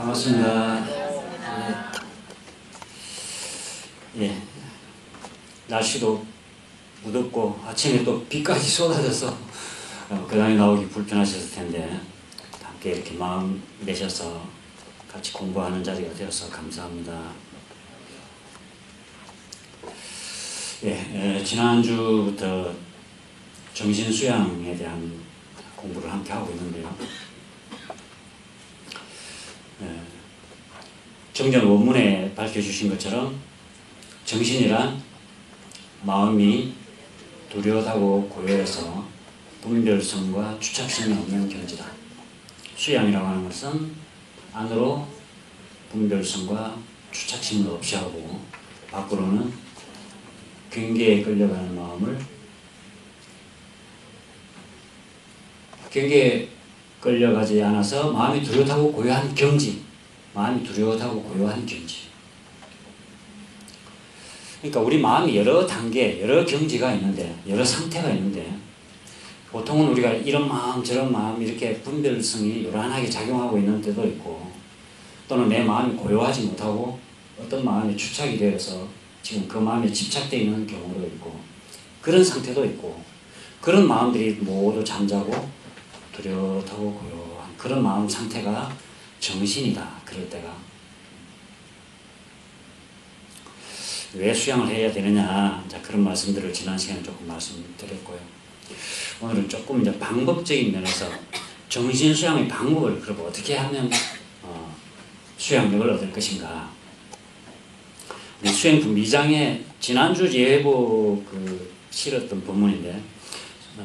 반갑습니다. 예. 날씨도 무덥고 아침에 또 비까지 쏟아져서 그다음에 나오기 불편하셨을 텐데 함께 이렇게 마음 내셔서 같이 공부하는 자리가 되어서 감사합니다. 예, 지난주부터 정신수양에 대한 공부를 함께 하고 있는데요. 정전 원문에 밝혀주신 것처럼 정신이란 마음이 두려하고 고요해서 분별성과 주착성이 없는 경지다. 수양이라고 하는 것은 안으로 분별성과 주착성을 없이 하고 밖으로는 경계에 끌려가는 마음을 경계에 끌려가지 않아서 마음이 두려하고 고요한 경지, 마음이 두려워하고 고요한 경지. 그러니까 우리 마음이 여러 단계, 여러 경지가 있는데, 여러 상태가 있는데, 보통은 우리가 이런 마음, 저런 마음 이렇게 분별성이 요란하게 작용하고 있는 때도 있고, 또는 내 마음이 고요하지 못하고 어떤 마음에 주착이 되어서 지금 그 마음에 집착되어 있는 경우도 있고, 그런 상태도 있고, 그런 마음들이 모두 잠자고 두려워하고 고요한 그런 마음 상태가 정신이다. 그럴 때가. 왜 수양을 해야 되느냐. 자, 그런 말씀들을 지난 시간에 조금 말씀드렸고요. 오늘은 조금 이제 방법적인 면에서 정신 수양의 방법을 그럼 어떻게 하면 수양력을 얻을 것인가. 우리 수행품 2장에 지난주 예보 실었던 본문인데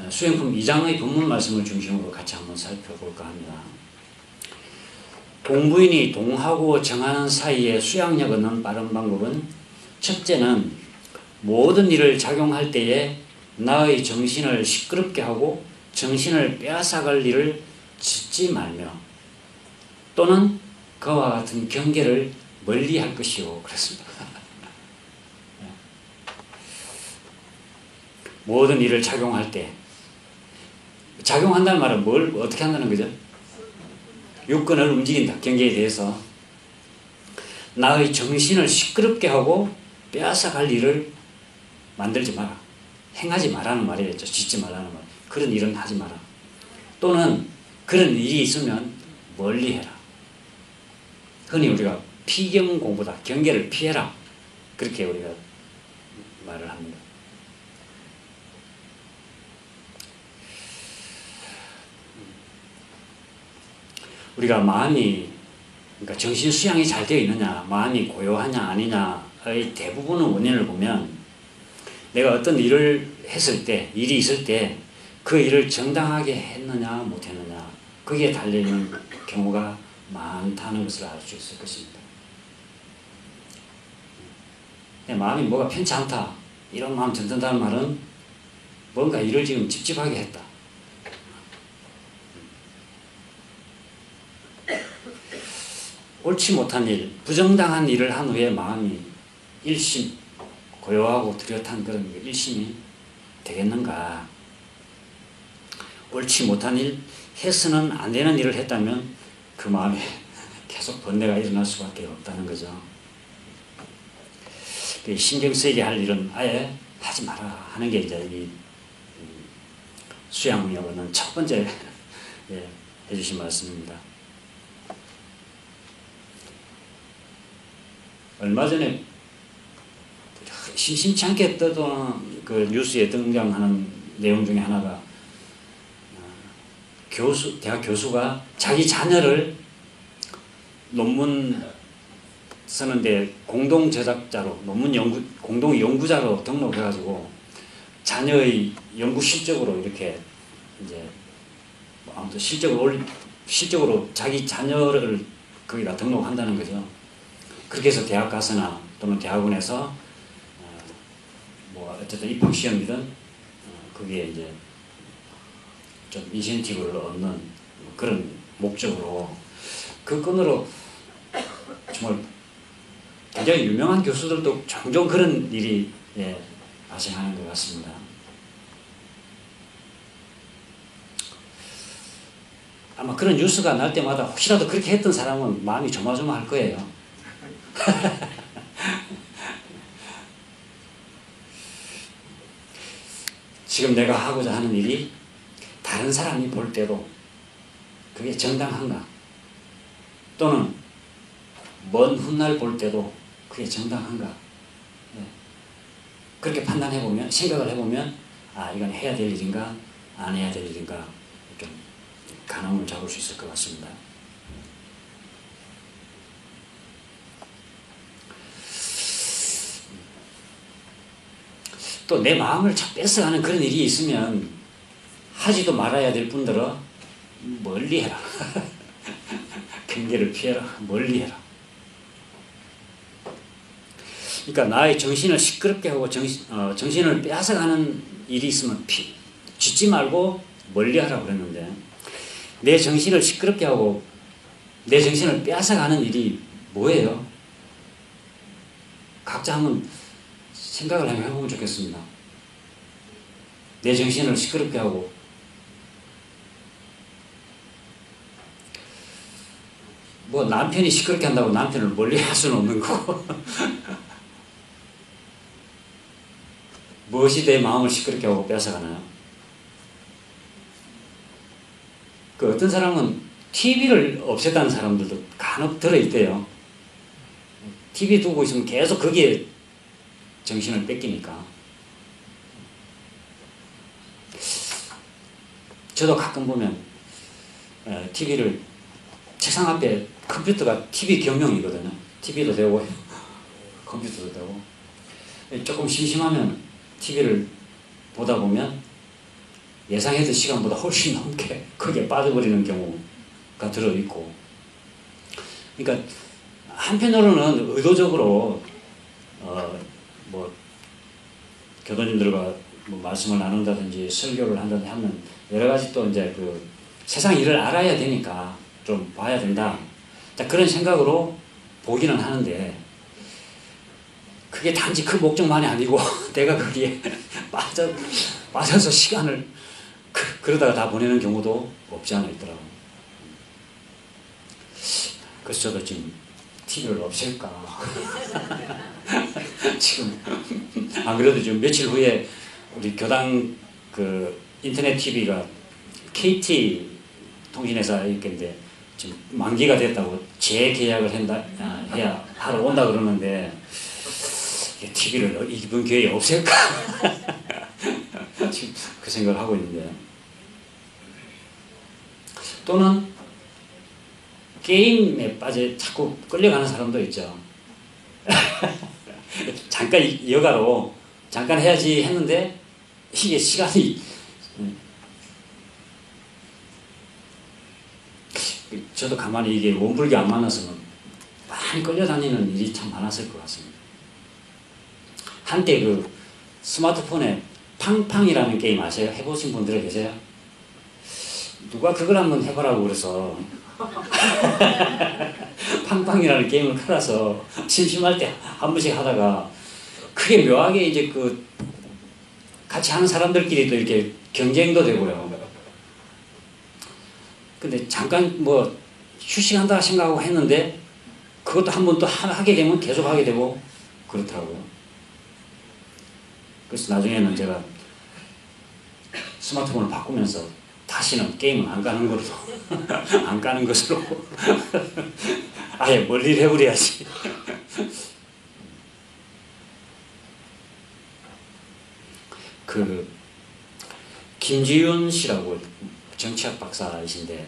수행품 2장의 본문 말씀을 중심으로 같이 한번 살펴볼까 합니다. 공부인이 동하고 정하는 사이에 수양력 얻는 빠른 방법은 첫째는 모든 일을 작용할 때에 나의 정신을 시끄럽게 하고 정신을 빼앗아갈 일을 짓지 말며 또는 그와 같은 경계를 멀리할 것이요. 그랬습니다. 모든 일을 작용할 때 작용한다는 말은 뭘 어떻게 한다는 거죠? 육근을 움직인다. 경계에 대해서 나의 정신을 시끄럽게 하고 빼앗아갈 일을 만들지 마라. 행하지 말라는 말이겠죠. 짓지 말라는 말. 그런 일은 하지 마라. 또는 그런 일이 있으면 멀리 해라. 흔히 우리가 피경 공부다. 경계를 피해라. 그렇게 우리가 말을 합니다. 우리가 마음이 그러니까 정신 수양이 잘 되어 있느냐, 마음이 고요하냐 아니냐의 대부분의 원인을 보면 내가 어떤 일을 했을 때, 일이 있을 때 그 일을 정당하게 했느냐 못했느냐 거기에 달려있는 경우가 많다는 것을 알 수 있을 것입니다. 내 마음이 뭐가 편치 않다 이런 마음 든다는 말은 뭔가 일을 지금 찝찝하게 했다. 옳지 못한 일, 부정당한 일을 한 후에 마음이 일심, 고요하고 뚜렷한 그런 일심이 되겠는가? 옳지 못한 일, 해서는 안 되는 일을 했다면 그 마음에 계속 번뇌가 일어날 수밖에 없다는 거죠. 신경 쓰이게 할 일은 아예 하지 마라 하는 게 이제 이 수양력은 첫 번째 해주신 말씀입니다. 얼마 전에 심심치 않게 떠도는 그 뉴스에 등장하는 내용 중에 하나가 대학 교수가 자기 자녀를 논문 쓰는데 공동 제작자로 공동 연구자로 등록해가지고 자녀의 연구 실적으로 이렇게 이제 아무튼 실적으로 자기 자녀를 거기다 등록한다는 거죠. 그렇게 해서 대학 가서나 또는 대학원에서 뭐 어쨌든 입학 시험이든 거기에 이제 좀 인센티브를 얻는 그런 목적으로 그 끈으로 정말 굉장히 유명한 교수들도 종종 그런 일이 발생하는 것 같습니다. 아마 그런 뉴스가 날 때마다 혹시라도 그렇게 했던 사람은 마음이 조마조마할 거예요. 지금 내가 하고자 하는 일이 다른 사람이 볼 때도 그게 정당한가? 또는 먼 훗날 볼 때도 그게 정당한가? 네. 그렇게 판단해보면, 생각을 해보면, 아, 이건 해야 될 일인가, 안 해야 될 일인가, 좀 가늠을 잡을 수 있을 것 같습니다. 또 내 마음을 착 뺏어가는 그런 일이 있으면 하지도 말아야 될 뿐더러 멀리 해라. 경계를 피해라. 멀리 해라. 그러니까 나의 정신을 시끄럽게 하고 정신을 빼앗아가는 일이 있으면 짖지 말고 멀리 하라고 그랬는데, 내 정신을 시끄럽게 하고 내 정신을 빼앗아가는 일이 뭐예요? 각자 한번 생각을 해보면 좋겠습니다. 내 정신을 시끄럽게 하고 뭐 남편이 시끄럽게 한다고 남편을 멀리 할 수는 없는 거고 무엇이 내 마음을 시끄럽게 하고 뺏어가나요? 그 어떤 사람은 TV를 없앴다는 사람들도 간혹 들어있대요. TV 두고 있으면 계속 거기에 정신을 뺏기니까. 저도 가끔 보면 TV를 책상 앞에, 컴퓨터가 TV 겸용이거든요. TV도 되고 컴퓨터도 되고, 조금 심심하면 TV를 보다 보면 예상했던 시간보다 훨씬 넘게 거기에 빠져버리는 경우가 들어있고, 그러니까 한편으로는 의도적으로 뭐 교도님들과 뭐 말씀을 나눈다든지 설교를 한다든지 하면 여러 가지 또 이제 그 세상 일을 알아야 되니까 좀 봐야 된다, 그런 생각으로 보기는 하는데, 그게 단지 그 목적만이 아니고 내가 거기에 빠져서 시간을 그러다가 다 보내는 경우도 없지 않아 있더라고요. 그래서 저도 지금 TV를 없앨까 지금 안 그래도 지금 며칠 후에 우리 교당 그 인터넷 TV가 KT 통신회사 있겠는데 지금 만기가 됐다고 재계약을 해야 하러 온다 그러는데, TV를 이번 기회에 없앨까 지금 그 생각을 하고 있는데, 또는 게임에 빠져 자꾸 끌려가는 사람도 있죠. 잠깐 여가로 잠깐 해야지 했는데 이게 시간이 저도 가만히 이게 원불교 안 만나서는 많이 끌려다니는 일이 참 많았을 것 같습니다. 한때 그 스마트폰에 팡팡이라는 게임 아세요? 해보신 분들 계세요? 누가 그걸 한번 해보라고 그래서 팡팡이라는 게임을 깔아서 심심할 때 한 번씩 하다가, 그게 묘하게 이제 그 같이 하는 사람들끼리 또 이렇게 경쟁도 되고요. 근데 잠깐 뭐 휴식한다 생각하고 했는데 그것도 한 번 또 하게 되면 계속 하게 되고 그렇더라고요. 그래서 나중에는 제가 스마트폰을 바꾸면서 다시는 게임은 안 가는 걸로 안 가는 것으로 아예 멀리 해버려야지. 그 김지윤 씨라고 정치학 박사이신데,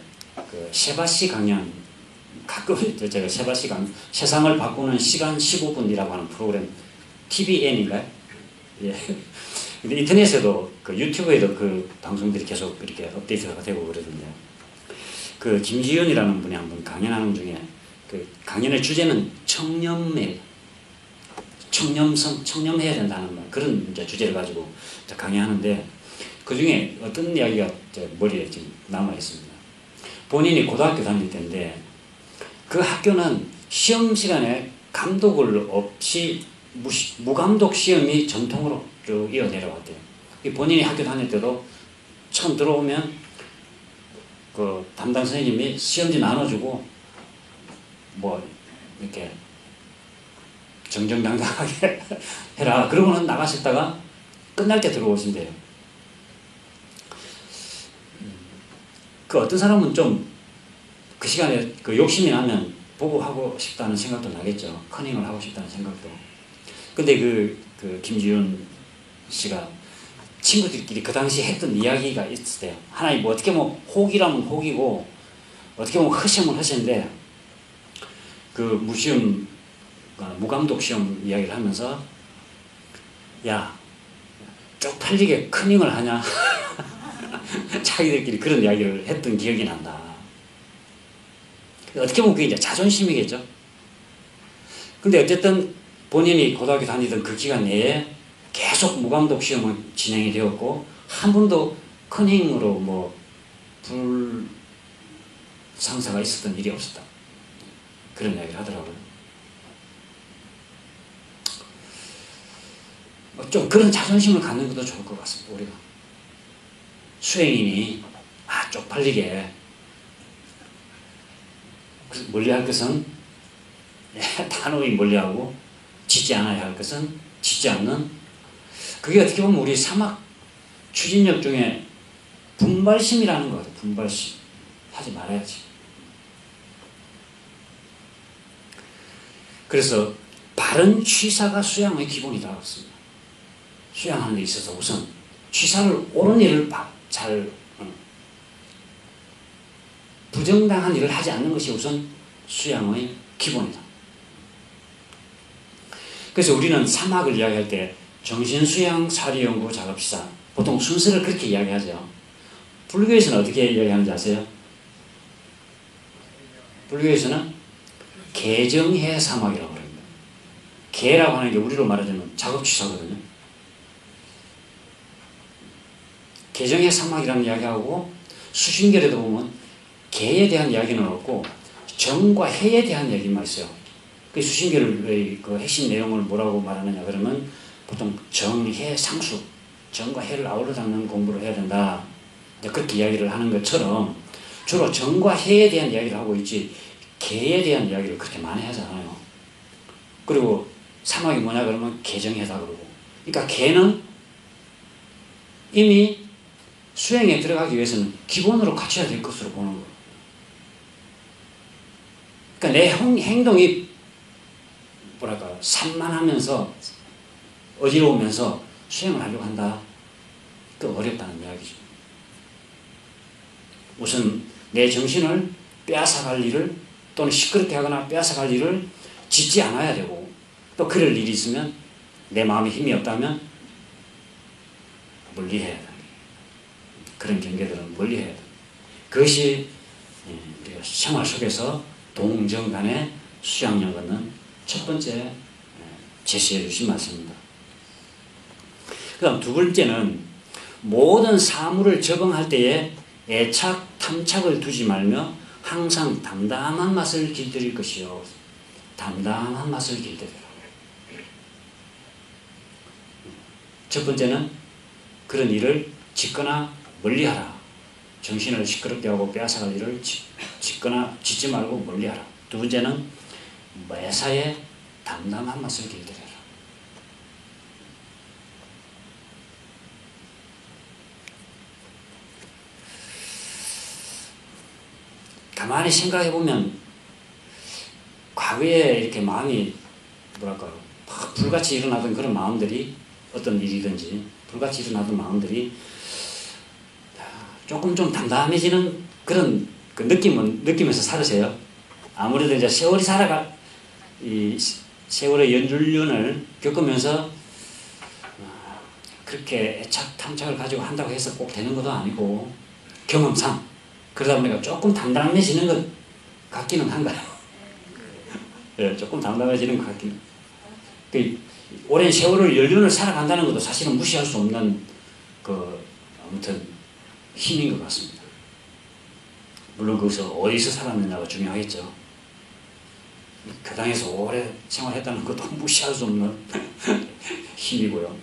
그 세바시 강연 가끔 제가 세바시 강연, 세상을 바꾸는 시간 15분이라고 하는 프로그램, TVN인가요? 예. 근데 인터넷에도 그 유튜브에도 그 방송들이 계속 이렇게 업데이트가 되고 그러던데, 그 김지윤이라는 분이 한 분 강연하는 중에 그 강연의 주제는 청렴해, 청렴성, 청렴해야 된다는 말, 그런 이제 주제를 가지고 강의하는데, 그 중에 어떤 이야기가 제 머리에 지금 남아 있습니다. 본인이 고등학교 다닐 때인데, 그 학교는 시험 시간에 감독을 없이 무감독 시험이 전통으로 쭉 이어 내려왔대요. 본인이 학교 다닐 때도 처음 들어오면 그 담당 선생님이 시험지 나눠주고 뭐 이렇게 정정당당하게 해라. 그러고는 나가셨다가 끝날 때 들어오신대요. 그 어떤 사람은 좀 그 시간에 그 욕심이 나면 보고 하고 싶다는 생각도 나겠죠. 커닝을 하고 싶다는 생각도. 근데 그 김지윤 씨가 친구들끼리 그 당시 했던 이야기가 있었대요. 하나님 뭐 어떻게 보면 혹이라면 혹이고 어떻게 보면 허시면 허시인데 그 무시험 무감독 시험 이야기를 하면서 야 쪽팔리게 커닝을 하냐 자기들끼리 그런 이야기를 했던 기억이 난다. 어떻게 보면 그게 이제 자존심이겠죠. 근데 어쨌든 본인이 고등학교 다니던 그 기간 내에 계속 무감독 시험은 진행이 되었고 한 번도 커닝으로 뭐 불상사가 있었던 일이 없었다. 그런 이야기를 하더라고요. 좀 그런 자존심을 갖는 것도 좋을 것 같습니다. 우리가 수행인이 쪽팔리게 멀리할 것은 단호히 멀리하고 짓지 않아야 할 것은 짓지 않는, 그게 어떻게 보면 우리 사막 추진력 중에 분발심이라는 거 같아요. 분발심. 하지 말아야지. 그래서 바른 취사가 수양의 기본이라고 했습니다. 수양하는 데 있어서 우선 취사를 옳은 일을 잘 부정당한 일을 하지 않는 것이 우선 수양의 기본이다. 그래서 우리는 사막을 이야기할 때 정신수양, 사리연구, 작업시사 보통 순서를 그렇게 이야기하죠. 불교에서는 어떻게 이야기하는지 아세요? 불교에서는 개정해 사막이라고 합니다. 개라고 하는 게 우리로 말하자면 작업취사거든요. 개정해 사막이라는 이야기하고 수신결에도 보면 개에 대한 이야기는 없고 정과 해에 대한 이야기만 있어요. 그 수신결의 그 핵심 내용을 뭐라고 말하느냐 그러면 보통 정, 해, 상수, 정과 해를 아우러 담는 공부를 해야 된다. 그렇게 이야기를 하는 것처럼 주로 정과 해에 대한 이야기를 하고 있지 개에 대한 이야기를 그렇게 많이 하지 않아요. 그리고 사막이 뭐냐 그러면 개정해다 그러고. 그러니까 개는 이미 수행에 들어가기 위해서는 기본으로 갖춰야 될 것으로 보는 거예요. 그러니까 내 행동이 뭐랄까 산만하면서 어지러우면서 수행을 하려고 한다. 그 어렵다는 이야기죠. 우선 내 정신을 빼앗아갈 일을 또는 시끄럽게 하거나 빼앗아갈 일을 짓지 않아야 되고 또 그럴 일이 있으면 내 마음에 힘이 없다면 멀리해야 된다. 그런 경계들은 멀리해야 된다. 그것이 우리가 생활 속에서 동정 간의 수양력 얻는 첫 번째 제시해 주신 말씀입니다. 그 다음 두 번째는 모든 사물을 적응할 때에 애착, 탐착을 두지 말며 항상 담담한 맛을 길들일 것이요. 담담한 맛을 길들여라. 첫 번째는 그런 일을 짓거나 멀리하라. 정신을 시끄럽게 하고 빼앗아갈 일을 짓거나 짓지 말고 멀리하라. 두 번째는 매사에 담담한 맛을 길들여라. 가만히 생각해 보면 과거에 이렇게 마음이 뭐랄까요, 불같이 일어나던 그런 마음들이 어떤 일이든지 불같이 일어나던 마음들이 조금 좀 담담해지는 그런 그 느끼면서 살으세요. 아무래도 이제 세월이 이 세월의 연륜을 겪으면서 그렇게 애착, 탐착을 가지고 한다고 해서 꼭 되는 것도 아니고 경험상 그러다 보니까 조금 담담해지는 것 같기는 한가요? 네, 조금 담담해지는 것 같기는. 그 오랜 세월을 연륜을 살아간다는 것도 사실은 무시할 수 없는 아무튼 힘인 것 같습니다. 물론 거기서 어디서 살았느냐가 중요하겠죠. 교당에서 오래 생활했다는 것도 무시할 수 없는 힘이고요.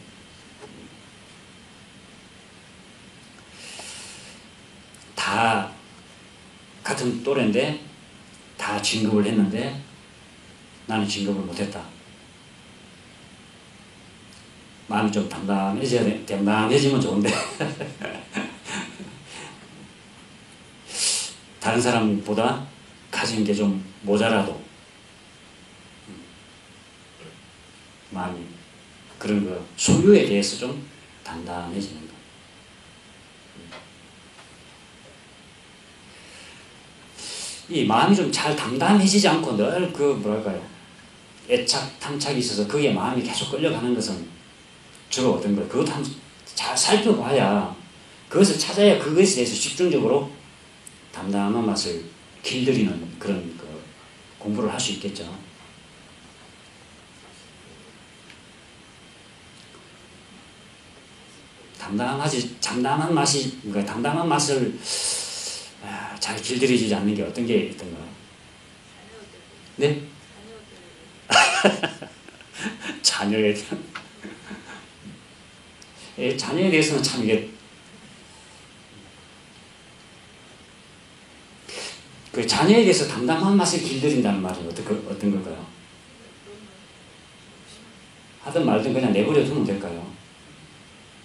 다 같은 또래인데 다 진급을 했는데 나는 진급을 못했다. 마음이 좀 담담해지면 좋은데 다른 사람보다 가진 게 좀 모자라도 마음이 그런 거 소유에 대해서 좀 담담해지는 거. 이 마음이 좀 잘 담담해지지 않고 늘 그 뭐랄까요, 애착 탐착이 있어서 그게 마음이 계속 끌려가는 것은 주로 어떤 거예요? 그것도 한번 잘 살펴봐야, 그것을 찾아야 그것에 대해서 집중적으로 담담한 맛을 길들이는 그런 그 공부를 할 수 있겠죠. 담담한 맛이, 그러니까 담담한 맛을 잘 길들이지 않는 게 어떤 게 있던가요? 네? 자녀에 대한 자녀에 대해서는 참 이게 그 자녀에 대해서 담담한 맛을 길들인다는 말은 어떤 걸까요? 하든 말든 그냥 내버려 두면 될까요?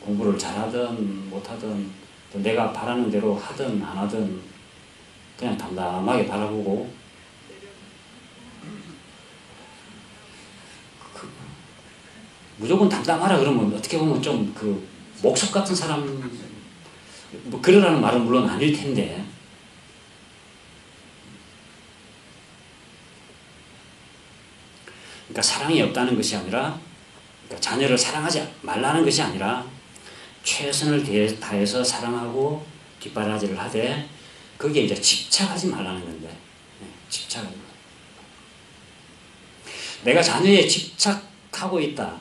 공부를 잘하든 못하든 또 내가 바라는 대로 하든 안 하든 그냥 담담하게 바라보고 무조건 담담하라 그러면 어떻게 보면 좀 그 목석 같은 사람, 뭐 그러라는 말은 물론 아닐 텐데, 그러니까 사랑이 없다는 것이 아니라, 그러니까 자녀를 사랑하지 말라는 것이 아니라 최선을 다해서 사랑하고 뒷바라지를 하되 거기에 이제 집착하지 말라는 건데, 집착은 내가 자녀에 집착하고 있다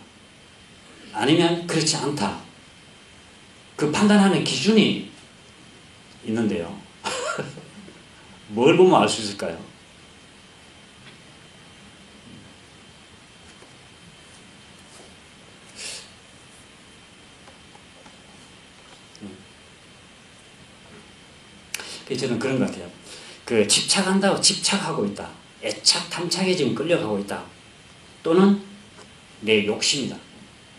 아니면 그렇지 않다, 그 판단하는 기준이 있는데요. 뭘 보면 알 수 있을까요? 저는 그런 것 같아요. 그 집착한다고 집착하고 있다, 애착 탐착에 지금 끌려가고 있다, 또는 내 욕심이다.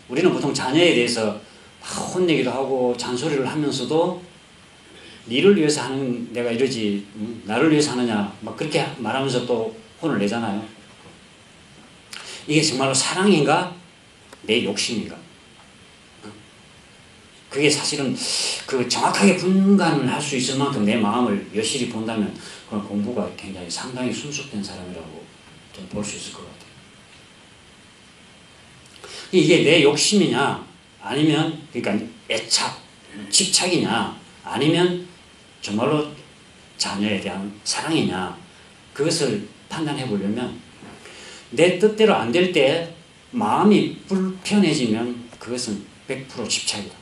우리는 보통 자녀에 대해서 막 혼내기도 하고 잔소리를 하면서도 니를 위해서 하는, 내가 이러지 나를 위해서 하느냐 막 그렇게 말하면서 또 혼을 내잖아요. 이게 정말로 사랑인가 내 욕심인가? 그게 사실은 그 정확하게 분간을 할 수 있을 만큼 내 마음을 여실히 본다면 그건 공부가 굉장히 상당히 순수된 사람이라고 좀 볼 수 있을 것 같아요. 이게 내 욕심이냐 아니면 그러니까 애착, 집착이냐 아니면 정말로 자녀에 대한 사랑이냐, 그것을 판단해 보려면 내 뜻대로 안 될 때 마음이 불편해지면 그것은 100% 집착이다.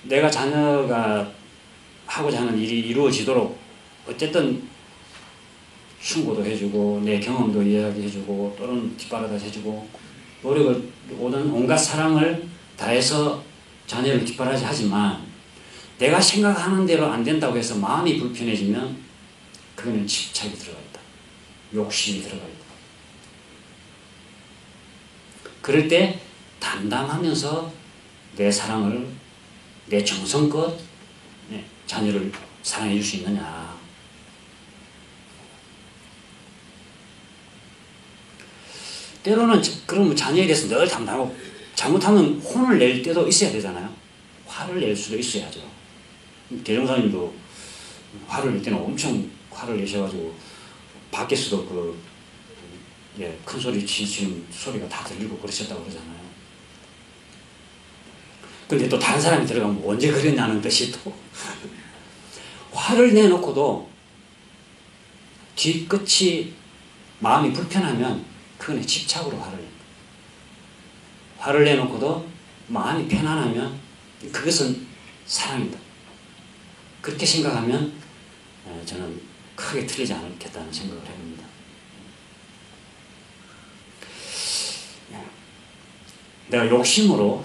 내가 자녀가 하고자 하는 일이 이루어지도록 어쨌든 충고도 해주고 내 경험도 이야기해주고 또는 뒷바라다 해주고 노력을, 온갖 사랑을 다해서 자녀를 뒷바라지 하지만 내가 생각하는 대로 안 된다고 해서 마음이 불편해지면 그거는 집착이 들어가 있다, 욕심이 들어가 있다. 그럴 때 담담하면서 내 사랑을, 내 정성껏 자녀를 사랑해 줄 수 있느냐. 때로는 그러면 자녀에 대해서 늘 담담하고 잘못하면 혼을 낼 때도 있어야 되잖아요. 화를 낼 수도 있어야죠. 대종사님도 화를 낼 때는 엄청 화를 내셔가지고 밖에서도 큰 소리 치시는 소리가 다 들리고 그러셨다고 그러잖아요. 근데 또 다른 사람이 들어가면 언제 그랬냐는 듯이 또 화를 내놓고도 뒤끝이 마음이 불편하면 그건 집착으로 화를 내놓고도 마음이 편안하면 그것은 사랑이다. 그렇게 생각하면 저는 크게 틀리지 않겠다는 생각을 해봅니다. 내가 욕심으로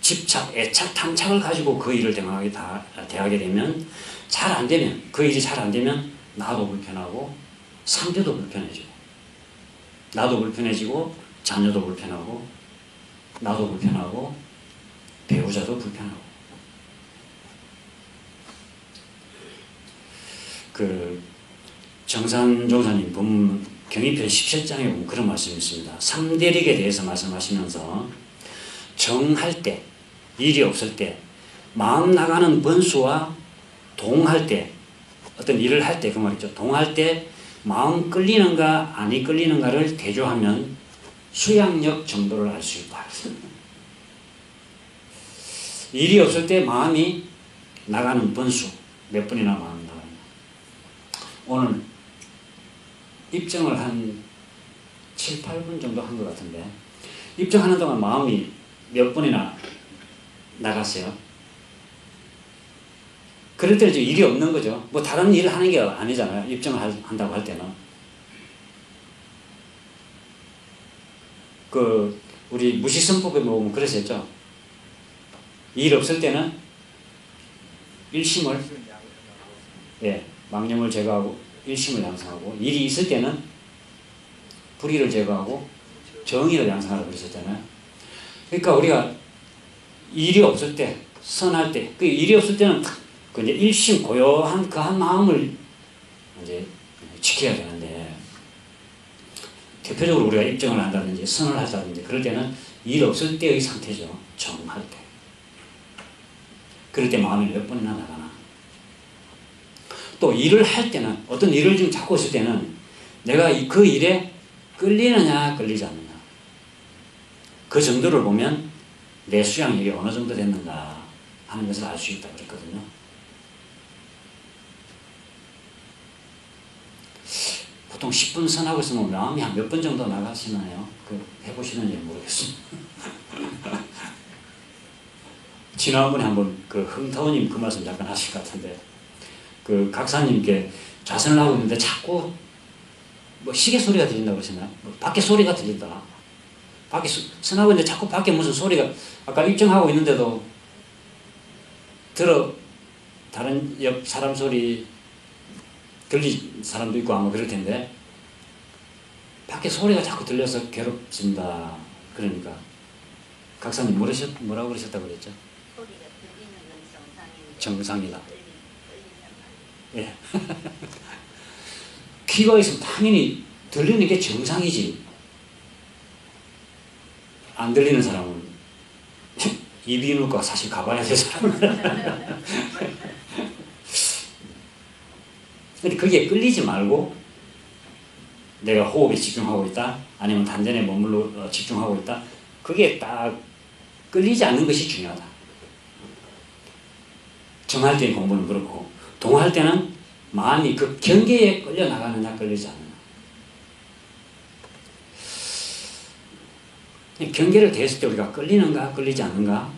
집착, 애착, 탐착을 가지고 그 일을 대하게 되면 잘 안 되면 그 일이 잘 안 되면 나도 불편하고 상대도 불편해지고 나도 불편해지고 자녀도 불편하고 나도 불편하고 배우자도 불편하고 그 정산 종사님 본문 경위편 17장에 보면 그런 말씀이 있습니다. 삼대릭에 대해서 말씀하시면서 정할 때, 일이 없을 때, 마음 나가는 번수와 동할 때, 어떤 일을 할 때 그 말이죠. 동할 때 마음 끌리는가 아니 끌리는가를 대조하면 수양력 정도를 알 수 있다. 일이 없을 때 마음이 나가는 번수 몇 번이나 마음이 나가냐. 오늘 입증을 한 7, 8분 정도 한 것 같은데 입증하는 동안 마음이 몇 번이나 나갔어요. 그럴 때는 일이 없는 거죠. 뭐 다른 일을 하는 게 아니잖아요. 입증을 한다고 할 때는. 그 우리 무식선법에 보면 그랬었죠. 일 없을 때는 일심을 망념을 제거하고 일심을 양성하고, 일이 있을 때는 불의를 제거하고 정의를 양성하라고 그랬었잖아요. 그러니까 우리가 일이 없을 때, 선할 때, 그 일이 없을 때는 그 이제 일심 고요한 그 한 마음을 이제 지켜야 되는데, 대표적으로 우리가 입증을 한다든지 선을 하자든지 그럴 때는 일 없을 때의 상태죠. 정할 때. 그럴 때 마음이 몇 번이나 나가나. 또 일을 할 때는, 어떤 일을 지금 잡고 있을 때는 내가 그 일에 끌리느냐 끌리지 않느냐, 그 정도를 보면 내 수양력이 어느 정도 됐는가 하는 것을 알 수 있다고 그랬거든요. 보통 10분 선하고 있으면 마음이 한 몇 번 정도 나가시나요? 그 해보시는지 모르겠습니다. 지난번에 한번 그 흥타오님 그 말씀 잠깐 하실 것 같은데, 그 각사님께 좌선을 하고 있는데 자꾸 뭐 시계 소리가 들린다고 그러셨나요? 뭐 밖에 소리가 들린다. 밖에 선하고 있는데 자꾸 밖에 무슨 소리가, 아까 입증하고 있는데도 다른 옆 사람 소리 들린 사람도 있고 아마 그럴 텐데, 밖에 소리가 자꾸 들려서 괴롭습니다. 그러니까 각사님 뭐라고 그러셨다고 그랬죠? 소리가 들리는 건 정상이다. 예. 귀가 있으면 당연히 들리는 게 정상이지. 안 들리는 사람은 이비인후과 사실 가봐야 될 사람은. 근데 그게 끌리지 말고 내가 호흡에 집중하고 있다, 아니면 단전에 머물러 집중하고 있다, 그게 딱 끌리지 않는 것이 중요하다. 정할 때의 공부는 그렇고, 동할 때는 마음이 그 경계에 끌려 나가느냐 끌리지 않느냐. 경계를 대했을 때 우리가 끌리는가 끌리지 않는가,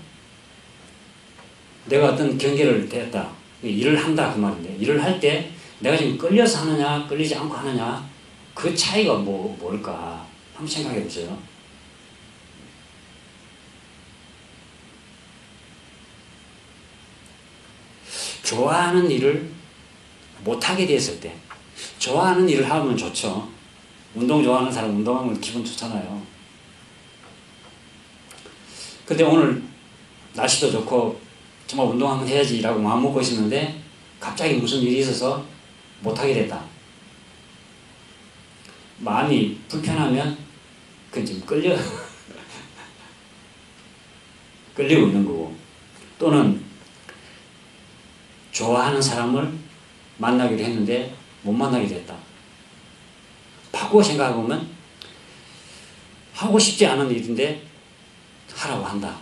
내가 어떤 경계를 대했다, 일을 한다 그 말인데, 일을 할 때 내가 지금 끌려서 하느냐 끌리지 않고 하느냐, 그 차이가 뭘까 한번 생각해 보세요. 좋아하는 일을 못하게 됐을 때, 좋아하는 일을 하면 좋죠. 운동 좋아하는 사람 운동하면 기분 좋잖아요. 근데 오늘 날씨도 좋고 정말 운동 한번 해야지라고 마음 먹고 있었는데 갑자기 무슨 일이 있어서 못하게 됐다. 마음이 불편하면 그건 지금 끌리고 있는 거고, 또는 좋아하는 사람을 만나기로 했는데 못 만나게 됐다. 바꾸어 생각해보면 하고 싶지 않은 일인데 하라고 한다.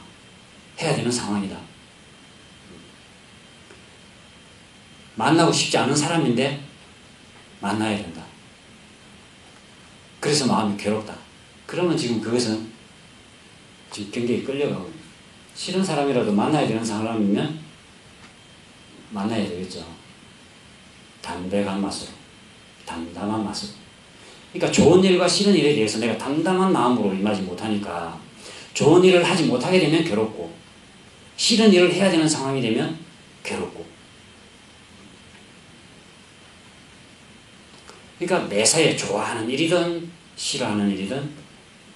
해야 되는 상황이다. 만나고 싶지 않은 사람인데 만나야 된다. 그래서 마음이 괴롭다. 그러면 지금 그것은 지금 경계에 끌려가고, 싫은 사람이라도 만나야 되는 사람이면 만나야 되겠죠. 담백한 맛으로, 담담한 맛으로. 그러니까 좋은 일과 싫은 일에 대해서 내가 담담한 마음으로 임하지 못하니까 좋은 일을 하지 못하게 되면 괴롭고, 싫은 일을 해야 되는 상황이 되면 괴롭고. 그러니까 매사에 좋아하는 일이든 싫어하는 일이든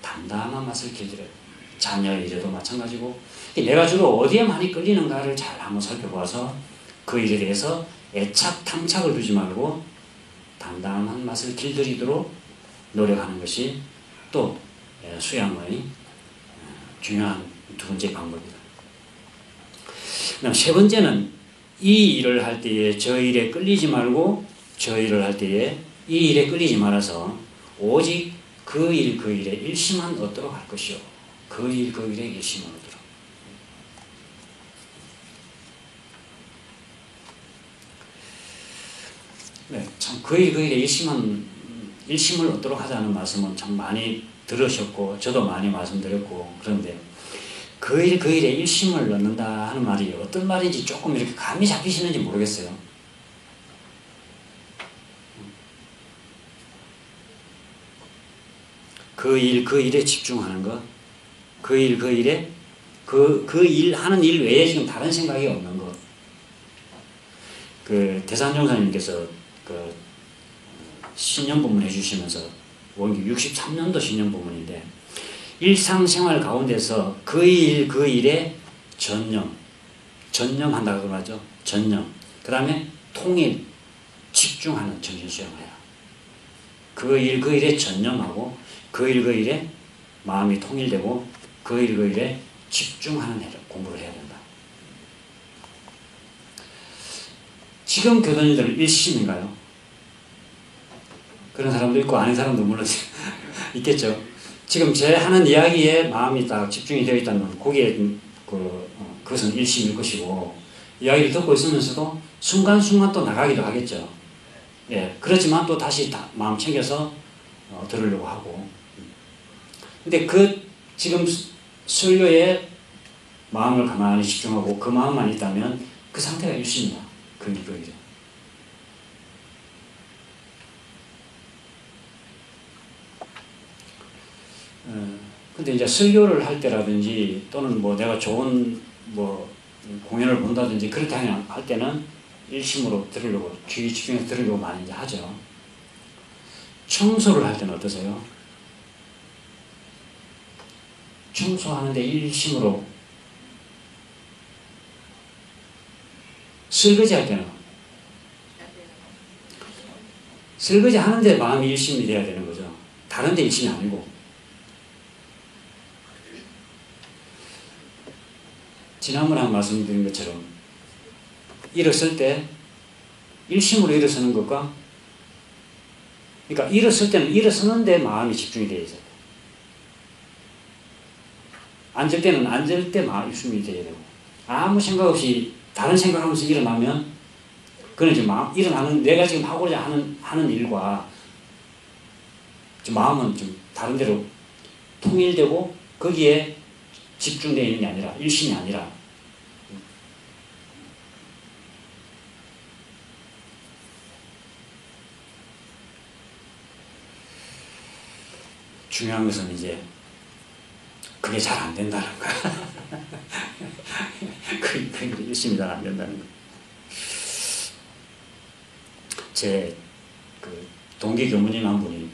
담담한 맛을 길들여요. 자녀의 일에도 마찬가지고. 내가 주로 어디에 많이 끌리는가를 잘 한번 살펴봐서 그 일에 대해서 애착, 탐착을 두지 말고 담담한 맛을 길들이도록 노력하는 것이 또 수양의 중요한 두 번째 방법입니다. 그다음 세 번째는 이 일을 할 때에 저 일에 끌리지 말고 저 일을 할 때에 이 일에 끌리지 말아서 오직 그 일에 일심만 얻도록 할 것이요. 그 일에 일심을 얻도록. 네, 참 그 일에 일심을 얻도록 하자는 말씀은 참 많이 들으셨고 저도 많이 말씀드렸고 그런데 그 일에 일심을 얻는다 하는 말이 어떤 말인지 조금 이렇게 감이 잡히시는지 모르겠어요. 그 일에 집중하는 것, 그 일에 하는 일 외에 지금 다른 생각이 없는 것. 그 대산종사님께서 그 신년부문 해주시면서 원기 63년도 신년부문인데 일상생활 가운데서 그 일에 전념한다고 그러죠. 전념. 그 다음에 통일, 집중하는 정신수양해라. 그 일에 전념하고 그 일에 마음이 통일되고 그 일에 집중하는 공부를 해야 된다. 지금 교도님들은 일심인가요? 그런 사람도 있고 아닌 사람도 물론 있겠죠. 지금 제 하는 이야기에 마음이 딱 집중이 되어 있다면 거기에 그것은 일심일 것이고 이야기를 듣고 있으면서도 순간순간 또 나가기도 하겠죠. 예, 그렇지만 또 다시 마음 챙겨서 들으려고 하고. 근데 지금 설교에 마음을 가만히 집중하고 그 마음만 있다면 그 상태가 일심이야. 그 일이죠. 근데 이제 설교를 할 때라든지 또는 뭐 내가 좋은 공연을 본다든지 그렇게 할 때는 일심으로 들으려고 귀 집중해서 들으려고 많이 이제 하죠. 청소를 할 때는 어떠세요? 청소하는데 일심으로. 설거지 할 때는 설거지 하는데 마음이 일심이 돼야 되는 거죠. 다른 데 일심이 아니고. 지난번에 말씀드린 것처럼 일어설 때 일심으로 일어서는 것과 그러니까 일어설 때는 일어서는데 마음이 집중이 되어 있어요. 앉을 때는 앉을 때 마음이 집중이 되어야 되고 아무 생각 없이 다른 생각하면서 일어나면 그건 이제 일어나는 내가 지금 하고자 하는 일과 마음은 좀 다른 데로 통일되고 거기에 집중되어 있는 게 아니라 일심이 아니라 중요한 것은 이제 그게 잘 안 된다는 거야. 그게 일심이 잘 안 된다는 거. 제 동기 교무님 한 분이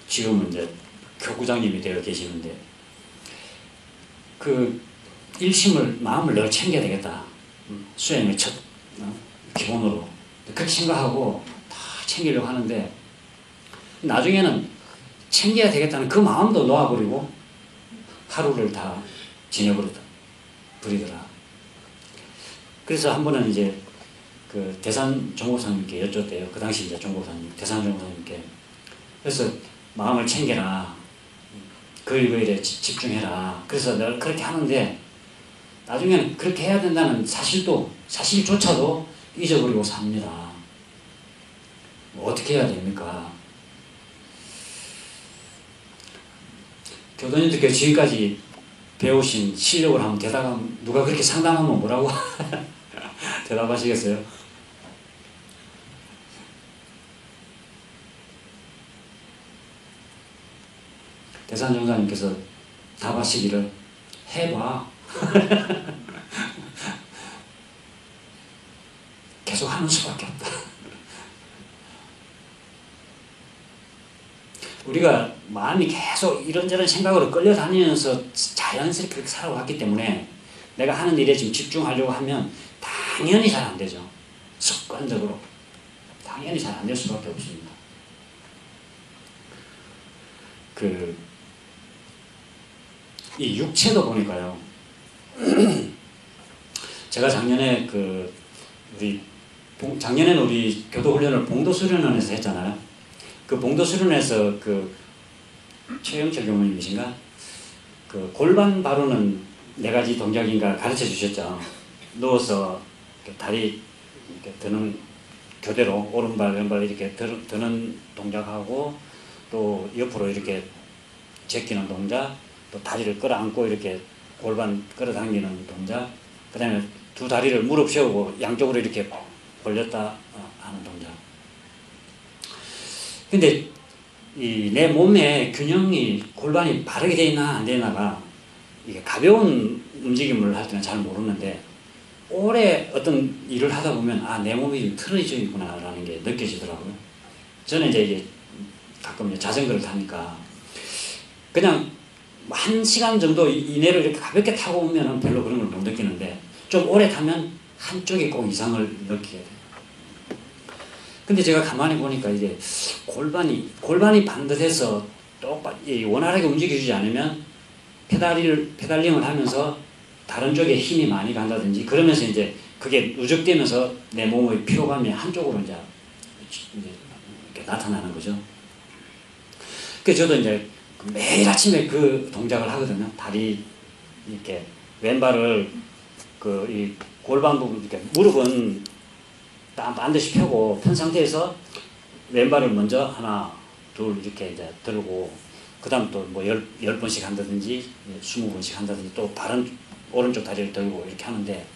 지금은 이제 교구장님이 되어 계시는데 일심을 마음을 늘 챙겨야 되겠다. 수행의 첫 기본으로 그렇게 생각하고 다 챙기려고 하는데 나중에는 챙겨야 되겠다는 그 마음도 놓아버리고 하루를 다 지내버리더라. 그래서 한 번은 이제 대산 종고사님께 여쭙대요. 그 당시 이제 종고사님, 대산 종고사님께. 그래서 마음을 챙겨라. 그 일에 집중해라. 그래서 늘 그렇게 하는데 나중에는 그렇게 해야 된다는 사실조차도 잊어버리고 삽니다. 어떻게 해야 됩니까? 교도님들께서 지금까지 배우신 실력을 한번 대답하면 누가 그렇게 상담하면 뭐라고 대답하시겠어요? 대산종사님께서 답하시기를 해봐. 계속 하는 수밖에 없다. 우리가 마음이 계속 이런저런 생각으로 끌려다니면서 자연스럽게 그렇게 살아왔기 때문에 내가 하는 일에 지금 집중하려고 하면 당연히 잘 안 되죠. 습관적으로. 당연히 잘 안 될 수밖에 없습니다. 이 육체도 보니까요. 제가 작년에 작년에는 우리 교도훈련을 봉도수련원에서 했잖아요. 그 봉도수련원에서 최영철 교무님이신가? 골반 바로는 4가지 동작인가 가르쳐 주셨죠. 누워서 다리 이렇게 드는 교대로 오른발 왼발 이렇게 드는 동작하고 또 옆으로 이렇게 제끼는 동작, 또 다리를 끌어안고 이렇게 골반 끌어당기는 동작, 그 다음에 두 다리를 무릎 세우고 양쪽으로 이렇게 벌렸다 하는 동작. 근데 내 몸의 균형이 골반이 바르게 돼 있나 안 되나가 이게 가벼운 움직임을 할 때는 잘 모르는데 오래 어떤 일을 하다 보면 내 몸이 틀어져 있구나 라는 게 느껴지더라고요. 저는 이제 가끔 자전거를 타니까 그냥 1시간 정도 이내로 이렇게 가볍게 타고 오면 별로 그런 걸 못 느끼는데 좀 오래 타면 한쪽에 꼭 이상을 느끼게 돼요. 근데 제가 가만히 보니까 이제 골반이 반듯해서 똑같이 원활하게 움직여주지 않으면 페달링을 하면서 다른 쪽에 힘이 많이 간다든지 그러면서 이제 그게 누적되면서 내 몸의 피로감이 한쪽으로 이제 이렇게 나타나는 거죠. 그래서 저도 이제 매일 아침에 그 동작을 하거든요. 다리 이렇게 왼발을 이 골반 부분 이렇게 무릎은 반드시 펴고 편 상태에서 왼발을 먼저 하나 둘 이렇게 이제 들고 그 다음 또 뭐 10번씩 한다든지 20번씩 한다든지 또 다른 오른쪽 다리를 들고 이렇게 하는데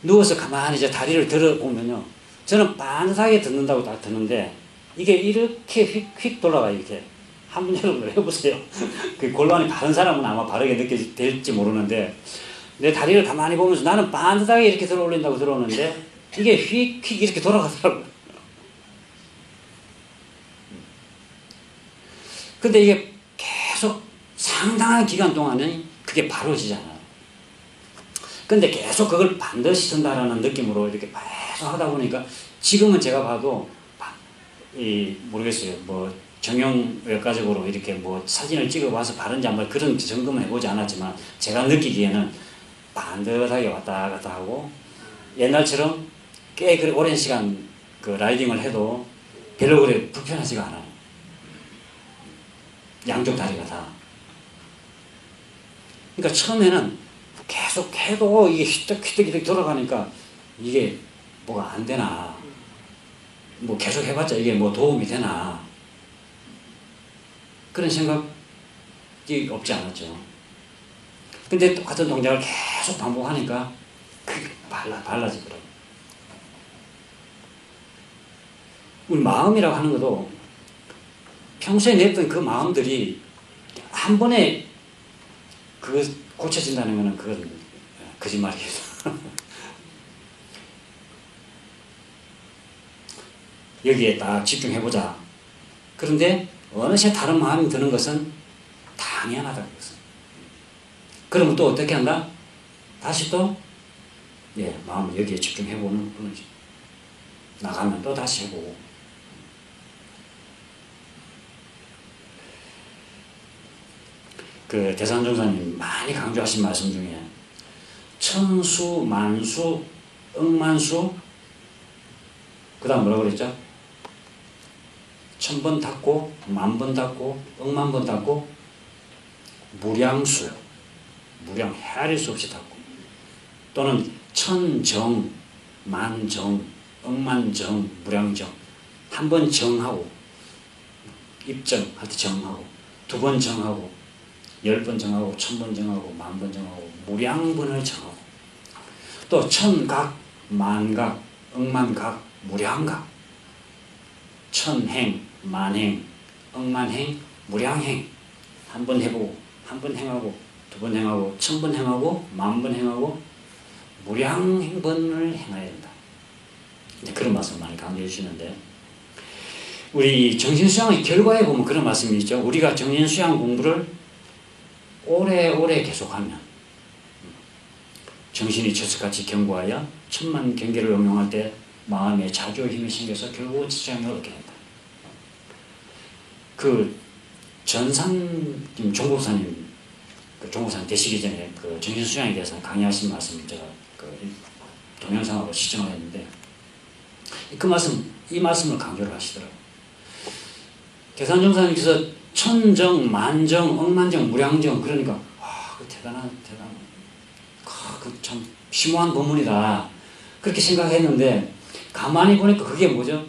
누워서 가만히 이제 다리를 들어보면요. 저는 반듯하게 듣는다고 딱 듣는데 이게 이렇게 휙 돌아가요. 이렇게. 한번 여러분 해보세요. 그 골반이 바른 사람은 아마 바르게 느껴질지 모르는데 내 다리를 가만히 보면서 나는 반듯하게 이렇게 들어 올린다고 들어오는데 이게 휙 이렇게 돌아가더라고요. 근데 이게 계속 상당한 기간 동안은 그게 바로지잖아요. 근데 계속 그걸 반드시 든다라는 느낌으로 이렇게 계속 하다 보니까 지금은 제가 봐도 모르겠어요. 뭐 정형외과적으로 이렇게 뭐 사진을 찍어봐서 바른지 한번 그런 점검을 해보지 않았지만 제가 느끼기에는 반듯하게 왔다 갔다 하고 옛날처럼 꽤 오랜 시간 라이딩을 해도 별로 그래 불편하지가 않아요. 양쪽 다리가 다. 그러니까 처음에는 계속 해도 이게 휘떡 돌아가니까 이게 뭐가 안 되나. 뭐 계속 해봤자 이게 뭐 도움이 되나. 그런 생각이 없지 않았죠. 근데 똑같은 동작을 계속 반복하니까 그게 달라지더라고요. 우리 마음이라고 하는 것도 평소에 냈던 그 마음들이 한 번에 고쳐진다는 것은 그건 거짓말이에요. 여기에 딱 집중해보자. 그런데 어느새 다른 마음이 드는 것은 당연하다는 것은. 그러면 또 어떻게 한다? 다시 또 마음 여기에 집중해보는 거지. 나가면 또 다시 해보고. 대산종사님 많이 강조하신 말씀 중에 천수, 만수, 억만수 그 다음 뭐라고 그랬죠? 1000번 닦고 10,000번 닦고 10,000번 닦고 무량수 무량 헤아릴 수 없이 닦고 또는 천정, 만정, 억만정, 무량정 한 번 정하고 입정할 때 정하고 2번 정하고 10번 정하고 1000번 정하고 10,000번 정하고 무량번을 정하고 또 천각, 만각, 억만각, 무량각 천행, 만행, 억만행, 무량행 한 번 해보고 한 번 행하고 2번 행하고 1000번 행하고 10,000번 행하고 무량행번을 행해야 된다. 그런 말씀 많이 강조해 주시는데 우리 정신수양의 결과에 보면 그런 말씀이 있죠. 우리가 정신수양 공부를 오래오래 계속하면 정신이 철석같이 견고하여 천만 경계를 응용할 때 마음에 자주 힘이 생겨서 결국 수양을 얻게 된다. 그 전산 종국사님 종국사님 되시기 전에 그 정신수양에 대해서 강의하신 말씀 제가 그 동영상으로 시청을 했는데 이 말씀을 강조를 하시더라고요. 계산종사님께서 천정, 만정, 억만정, 무량정 그러니까 와, 그 대단한 그 참 심오한 법문이다 그렇게 생각했는데 가만히 보니까 그게 뭐죠?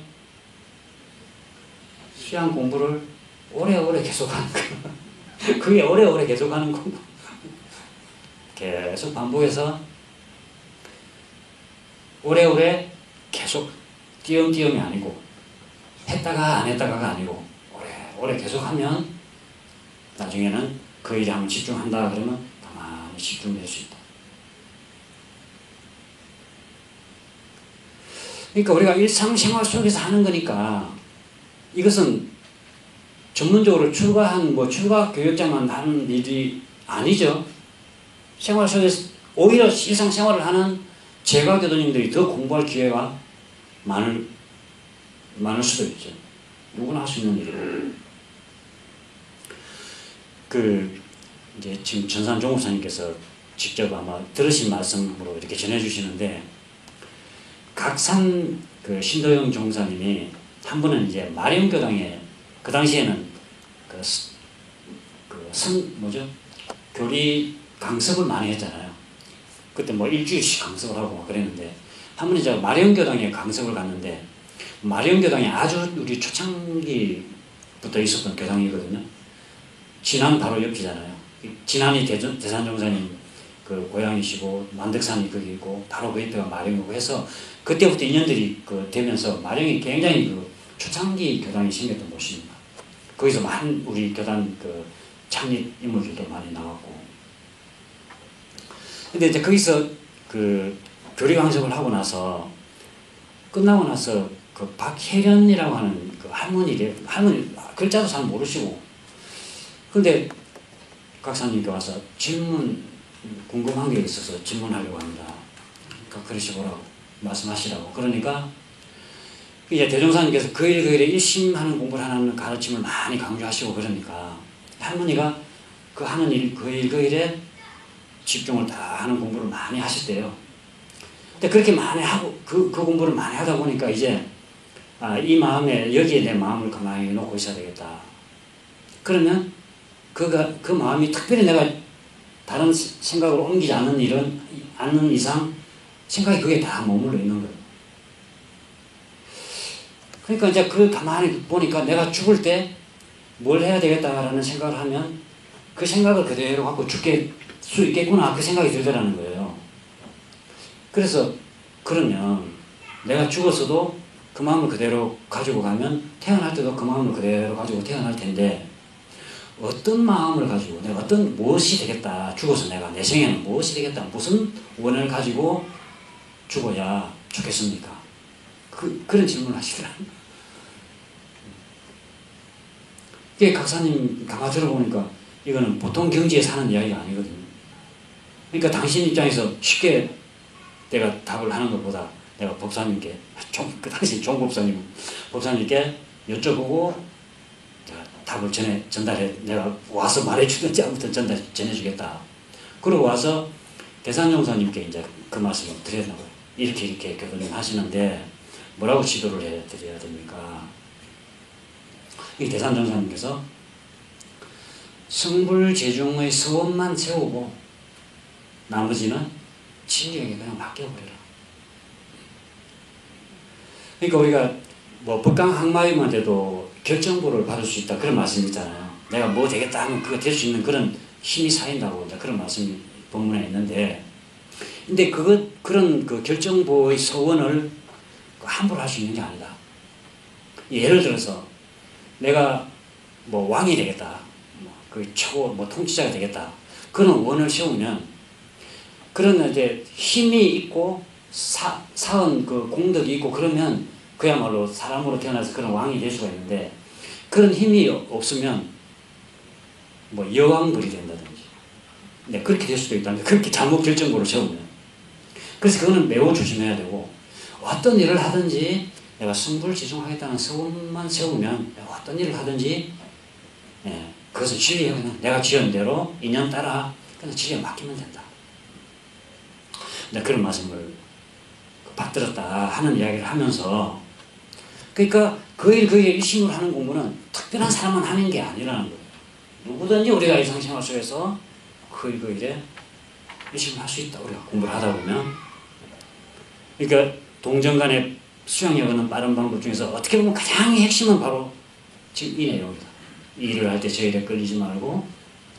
수양 공부를 오래오래 계속하는 거 그게 오래오래 계속하는 공부 계속 반복해서 오래오래 계속 띄엄띄엄이 아니고 했다가 안 했다가가 아니고 오래 계속하면 나중에는 그 일에 한번 집중한다 그러면 가만히 집중될 수 있다. 그러니까 우리가 일상생활 속에서 하는 거니까 이것은 전문적으로 출가 교육자만 하는 일이 아니죠. 생활 속에서 오히려 일상생활을 하는 제가 교도님들이 더 공부할 기회가 많을 수도 있죠. 누구나 할 수 있는 일이고. 이제 지금 전산 종국사님께서 직접 아마 들으신 말씀으로 이렇게 전해주시는데, 각산 신도영 종사님이 한 번은 이제 마령교당에, 그 당시에는 교리 강습을 많이 했잖아요. 그때 뭐 일주일씩 강습을 하고 막 그랬는데, 한 번은 제가 마령교당에 강습을 갔는데, 마령교당이 아주 우리 초창기부터 있었던 교당이거든요. 진안 바로 옆이잖아요. 진안이 대산종사님 그 고향이시고, 만덕산이 거기 있고, 바로 그 옆에가 마령이고 해서, 그때부터 인연들이 되면서 마령이 굉장히 초창기 교당이 생겼던 곳입니다. 거기서 많은 우리 교단 창립 인물들도 많이 나왔고. 근데 이제 거기서 교리 강습을 하고 나서, 끝나고 나서 박혜련이라고 하는 할머니 글자도 잘 모르시고, 근데 각사님께 와서 궁금한 게 있어서 질문하려고 합니다. 그러시고라고 말씀하시라고. 그러니까 이제 대종사님께서 그 일에 일심하는 공부를 하는 가르침을 많이 강조하시고, 그러니까 할머니가 하는 일, 그 일에 집중을 다 하는 공부를 많이 하셨대요. 근데 그렇게 많이 하고, 그 공부를 많이 하다 보니까 이제, 이 마음에, 여기에 내 마음을 가만히 놓고 있어야 되겠다. 그러면 그 마음이 특별히 내가 다른 생각으로 옮기지 않는 이상 생각이 그게 다 머물러 있는 거예요. 그러니까 이제 가만히 보니까 내가 죽을 때 뭘 해야 되겠다라는 생각을 하면 그 생각을 그대로 갖고 죽게 수 있겠구나, 그 생각이 들더라는 거예요. 그래서 그러면 내가 죽었어도 그 마음을 그대로 가지고 가면 태어날 때도 그 마음을 그대로 가지고 태어날 텐데, 어떤 마음을 가지고 내가 무엇이 되겠다, 죽어서 내가 내 생에는 무엇이 되겠다, 무슨 원을 가지고 죽어야 좋겠습니까? 그런 질문을 하시더라고요. 이게 각사님 강화 들어보니까 이거는 보통 경지에 사는 이야기가 아니거든요. 그러니까 당신 입장에서 쉽게 내가 답을 하는 것보다 내가 법사님께, 그 당시 종법사님, 법사님께 여쭤보고 내가 답을 전달해, 내가 와서 말해주든지 아무튼 전해주겠다. 그러고 와서 대산종사님께 이제 그 말씀을 드렸나 봐요. 이렇게 교도님 하시는데 뭐라고 지도를 해드려야 됩니까? 이 대산종사님께서 성불재중의 서원만 세우고 나머지는 진리에게 그냥 맡겨버려라. 그러니까 우리가 뭐 법강학마임한테도 결정보를 받을 수 있다, 그런 말씀이 있잖아요. 내가 뭐 되겠다 하면 그거 될 수 있는 그런 힘이 쌓인다고 그런 말씀이 본문에 있는데, 근데 그런 결정보의 서원을 함부로 할 수 있는 게 아니다. 예를 들어서 내가 뭐 왕이 되겠다, 통치자가 되겠다. 그런 원을 세우면 그런 이제 힘이 있고 사은 그 공덕이 있고 그러면 그야말로 사람으로 태어나서 그런 왕이 될 수가 있는데 그런 힘이 없으면 뭐 여왕벌이 된다든지 네, 그렇게 될 수도 있다는 그렇게 잘못 결정으로 세우면 그래서 그거는 매우 조심해야 되고 어떤 일을 하든지 내가 승불지중하겠다는 소원만 세우면 어떤 일을 하든지 예, 그것은 진리에 그냥 내가 지은 대로 인연 따라 그냥 진리에 맡기면 된다. 네, 그런 말씀을 받들었다 하는 이야기를 하면서 그러니까 그 일 일심으로 하는 공부는 특별한 사람만 하는 게 아니라는 거예요. 누구든지 우리가 일상생활 속에서 그 일에 일심을 할 수 있다. 우리가 공부를 하다 보면 그러니까 동정 간의 수양여건은 빠른 방법 중에서 어떻게 보면 가장 핵심은 바로 지금 이 내용이다. 이 일을 할 때 저 일에 끌리지 말고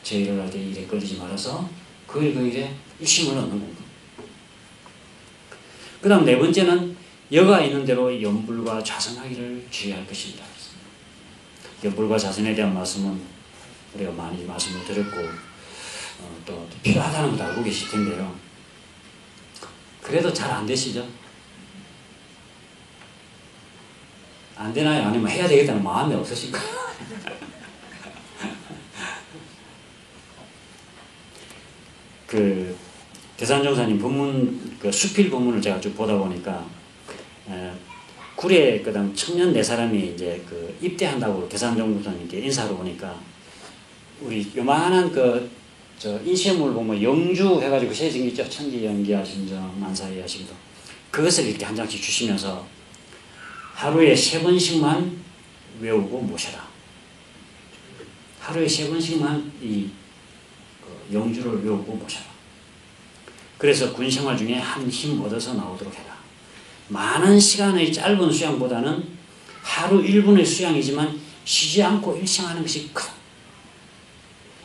저 일을 할 때 이 일에 끌리지 말아서 그 일에 일심을 얻는 공부. 그 다음 네 번째는 여가 있는 대로 연불과 자선하기를 주의할 것입니다. 연불과 자선에 대한 말씀은 우리가 많이 말씀을 드렸고 또 필요하다는 것도 알고 계실 텐데요. 그래도 잘 안 되시죠? 안 되나요? 아니면 해야 되겠다는 마음이 없으신가요? 그 대산종사님 법문 그 수필 법문을 제가 쭉 보다 보니까 구례 그다음 청년 네 사람이 이제 그 입대한다고 대산종사님께 인사하러 오니까 우리 요만한 그 저 인쇄물 보면 영주 해가지고 세징 있죠. 천지연기하 심정 만사히 하심도 그것을 이렇게 한 장씩 주시면서 하루에 3번씩만 외우고 모셔라. 하루에 3번씩만 이 영주를 외우고 모셔라. 그래서 군생활 중에 한 힘 얻어서 나오도록 해라. 많은 시간의 짧은 수양보다는 하루 1분의 수양이지만 쉬지 않고 일생하는 것이 크다.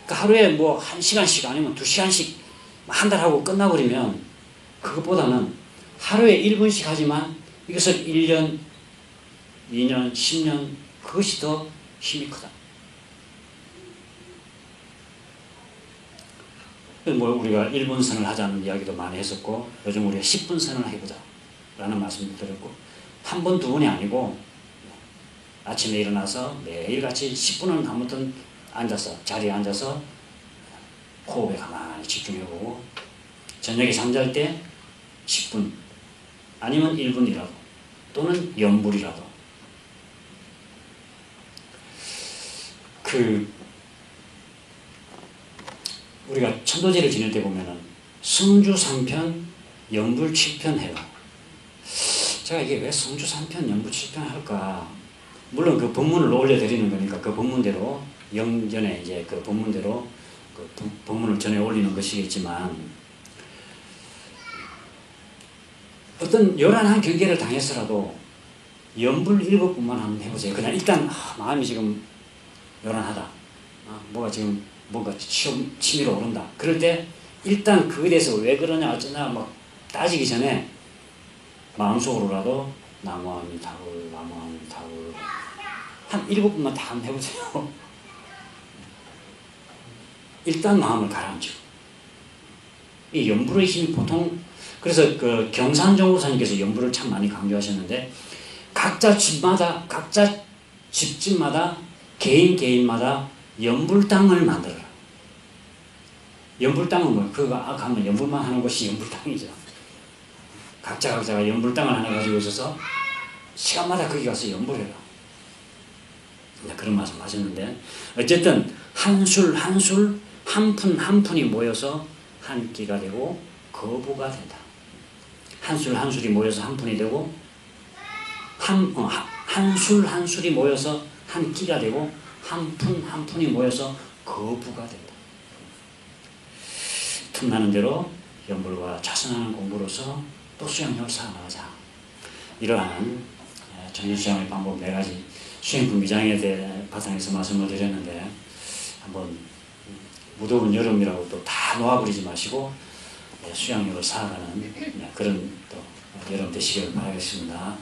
그러니까 하루에 뭐 1시간씩 아니면 2시간씩 한 달 하고 끝나버리면 그것보다는 하루에 1분씩 하지만 이것을 1년, 2년, 10년 그것이 더 힘이 크다. 뭐 우리가 1분 선을 하자는 이야기도 많이 했었고 요즘 우리가 10분 선을 해보자 라는 말씀도 드렸고 한 번, 두 번이 아니고 아침에 일어나서 매일같이 10분은 아무튼 앉아서 자리에 앉아서 호흡에 가만히 집중해보고 저녁에 잠잘 때 10분 아니면 1분이라도 또는 연불이라도 우리가 천도제를 지낼 때 보면은 성주 3편, 연불 7편 해요. 제가 이게 왜 성주 3편, 연불 7편 할까? 물론 그 본문을 올려드리는 거니까 그 본문대로 영전에 이제 그 본문대로 그 본문을 전해 올리는 것이겠지만 어떤 요란한 경계를 당해서라도 연불 7분만 한번 해보세요. 그냥 일단 마음이 지금 요란하다. 뭐가 지금 뭔가 치밀어 오른다. 그럴 때 일단 그에 대해서 왜 그러냐 어쩌냐 막 따지기 전에 마음속으로라도 나무아미타불 나무아미타불 한 7분만 다 한번 해보세요. 일단 마음을 가라앉히고 이 연불의 힘이 보통 그래서 그 경산정보사님께서 연불을 참 많이 강조하셨는데 각자 집집마다 개인마다 연불당을 만들어라. 연불당은 뭐 그거 가면 연불만 하는 것이 연불당이죠. 각자가 연불당을 하나 가지고 있어서 시간마다 거기 가서 연불해라. 그런 말씀 하셨는데 어쨌든 한술 한 푼이 모여서 한 끼가 되고 거부가 된다. 한술이 모여서 한 푼이 되고 한술이 모여서 한 끼가 되고 한 푼이 모여서 거부가 된다. 틈나는 대로 연불과 자선하는 공부로서 또 수양력을 쌓아나가자. 이러한 정신수양의 방법 4가지 수행품 미장에 대해 바탕에서 말씀을 드렸는데 한번 무더운 여름이라고 또 다 놓아버리지 마시고 수양력을 쌓아가는 그런 또 여름 되시길 바라겠습니다.